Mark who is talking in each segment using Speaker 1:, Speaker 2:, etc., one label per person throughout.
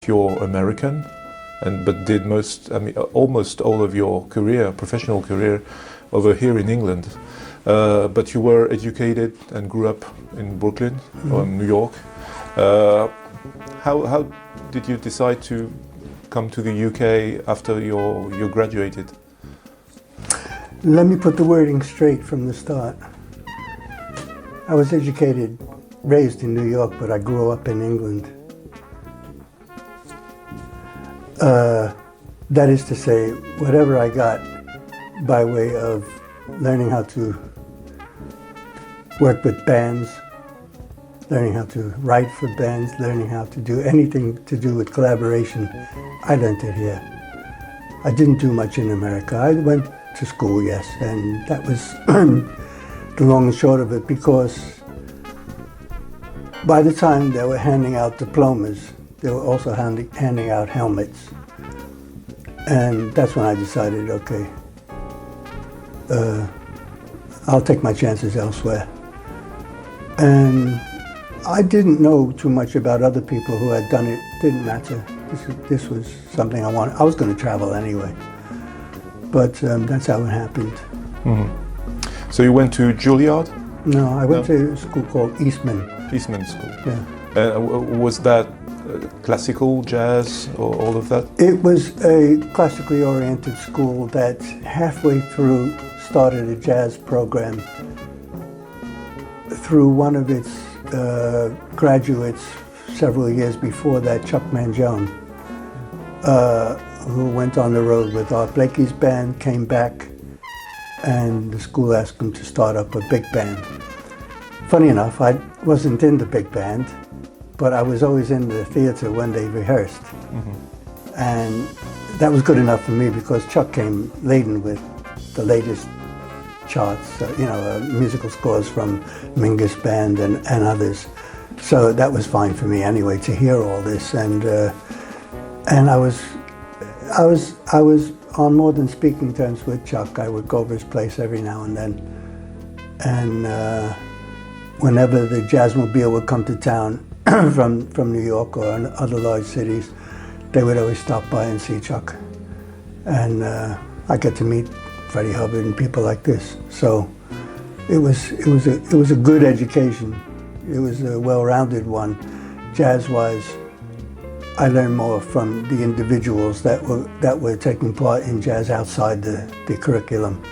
Speaker 1: you're American, but did almost all of your professional career, over here in England. But you were educated and grew up in Brooklyn or New York. How did you decide to come to the UK after you graduated?
Speaker 2: Let me put the wording straight from the start. I was raised in New York, but I grew up in England. That is to say, whatever I got by way of learning how to work with bands, learning how to write for bands, learning how to do anything to do with collaboration, I learned it here. I didn't do much in America. I went to school, yes, and that was the long and short of it, because by the time they were handing out diplomas, they were also handing out helmets. And that's when I decided, okay, I'll take my chances elsewhere. And I didn't know too much about other people who had done it. Didn't matter. This was something I wanted. I was going to travel anyway. But that's how it happened.
Speaker 1: Mm-hmm. So you went to Juilliard?
Speaker 2: No, I went to a school called Eastman.
Speaker 1: Eastman School.
Speaker 2: Yeah.
Speaker 1: Was that classical, jazz, or all of that?
Speaker 2: It was a classically oriented school that halfway through started a jazz program through one of its graduates several years before that, Chuck Mangione, who went on the road with Art Blakey's band, came back, and the school asked him to start up a big band. Funny enough, I wasn't in the big band, but I was always in the theater when they rehearsed. Mm-hmm. And that was good enough for me, because Chuck came laden with the latest charts, musical scores from Mingus Band and others. So that was fine for me anyway to hear all this. And I was on more than speaking terms with Chuck. I would go over his place every now and then. And whenever the Jazzmobile would come to town from New York or other large cities, they would always stop by and see Chuck. And I got to meet Freddie Hubbard and people like this. So it was a good education. It was a well-rounded one. Jazz-wise, I learned more from the individuals that were taking part in jazz outside the curriculum.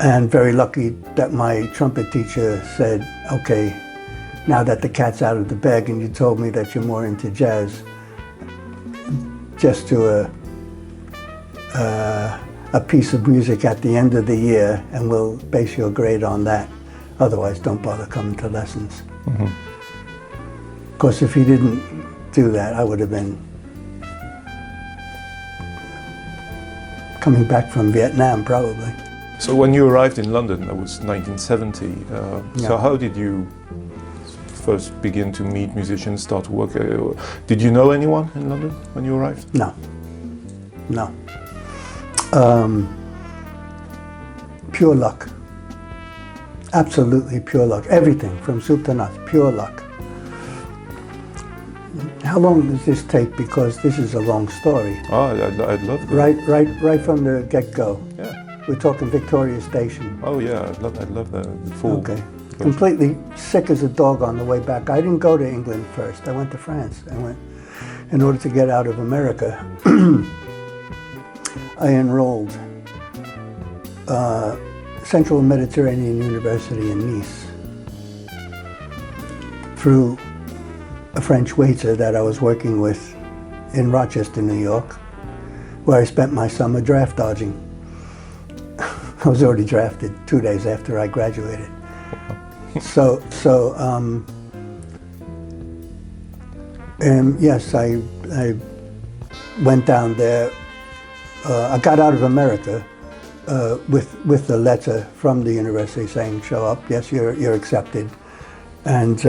Speaker 2: And very lucky that my trumpet teacher said, okay, now that the cat's out of the bag and you told me that you're more into jazz, just do a piece of music at the end of the year and we'll base your grade on that. Otherwise, don't bother coming to lessons. Mm-hmm. Of course, if he didn't do that, I would have been coming back from Vietnam, probably.
Speaker 1: So when you arrived in London, that was 1970.
Speaker 2: Yeah.
Speaker 1: So how did you first begin to meet musicians, start to work? Did you know anyone in London when you arrived?
Speaker 2: No. Pure luck. Absolutely pure luck. Everything from soup to nuts, pure luck. How long does this take? Because this is a long story.
Speaker 1: Oh, I'd love that.
Speaker 2: Right from the get-go.
Speaker 1: Yeah.
Speaker 2: We're talking Victoria Station.
Speaker 1: Oh yeah, I'd love the full.
Speaker 2: Okay. Completely sick as a dog on the way back. I didn't go to England first. I went to France. In order to get out of America, I enrolled Central Mediterranean University in Nice through a French waiter that I was working with in Rochester, New York, where I spent my summer draft dodging. I was already drafted 2 days after I graduated. Yes, I went down there. I got out of America with a letter from the university saying, show up, yes, you're accepted, and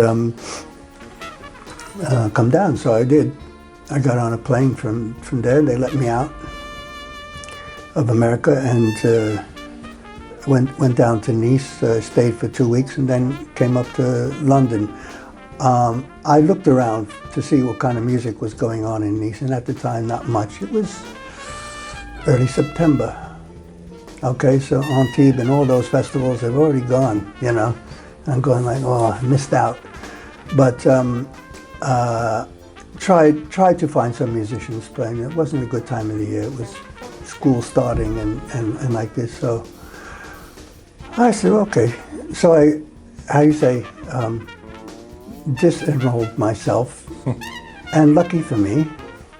Speaker 2: come down. So I did. I got on a plane from there. They let me out of America and went down to Nice, stayed for 2 weeks, and then came up to London. I looked around to see what kind of music was going on in Nice, and at the time, not much. It was early September. Okay, so Antibes and all those festivals have already gone, you know. I'm going like, oh, I missed out. But tried to find some musicians playing. It wasn't a good time of the year. It was school starting and like this. So I said, okay. So I, how you say, disenrolled myself. And lucky for me,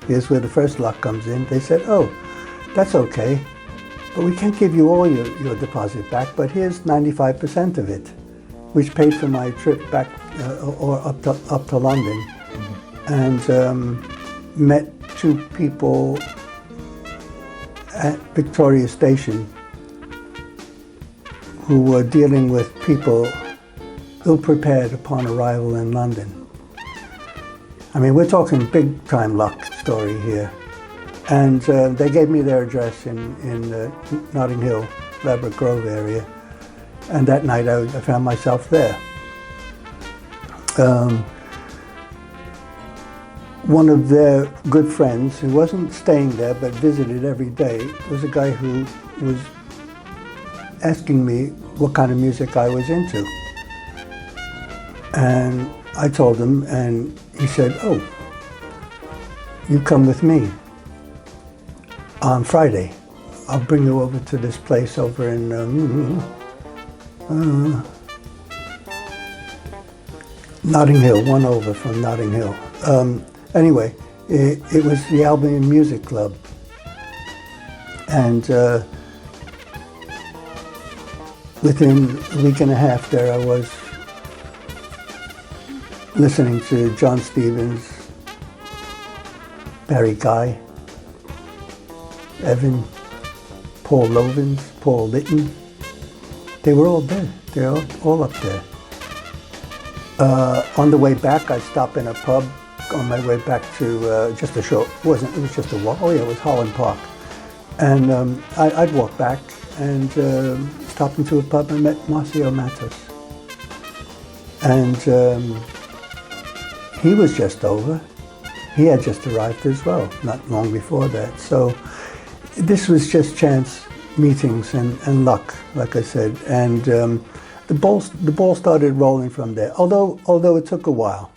Speaker 2: here's where the first luck comes in. They said, oh, that's okay, but we can't give you all your deposit back, but here's 95% of it, which paid for my trip back or up to London. Mm-hmm. And met two people at Victoria Station who were dealing with people ill-prepared upon arrival in London. I mean, we're talking big-time luck story here. And they gave me their address in Notting Hill, Ladbroke Grove area. And that night I found myself there. One of their good friends, who wasn't staying there but visited every day, was a guy who was asking me what kind of music I was into. And I told him, and he said, oh, you come with me on Friday. I'll bring you over to this place over in Notting Hill, one over from Notting Hill. Anyway, it was the Albion Music Club. And within a week and a half there I was listening to John Stevens, Barry Guy, Evan, Paul Lovins, Paul Litton. They were all there. They're all up there. On the way back, I'd stop in a pub on my way back to just a short, it was just a walk. Oh yeah, it was Holland Park. And I'd walk back and stop into a pub and met Marcio Matos. And he was just over. He had just arrived as well, not long before that. So this was just chance meetings and luck, like I said. And the ball started rolling from there, although it took a while.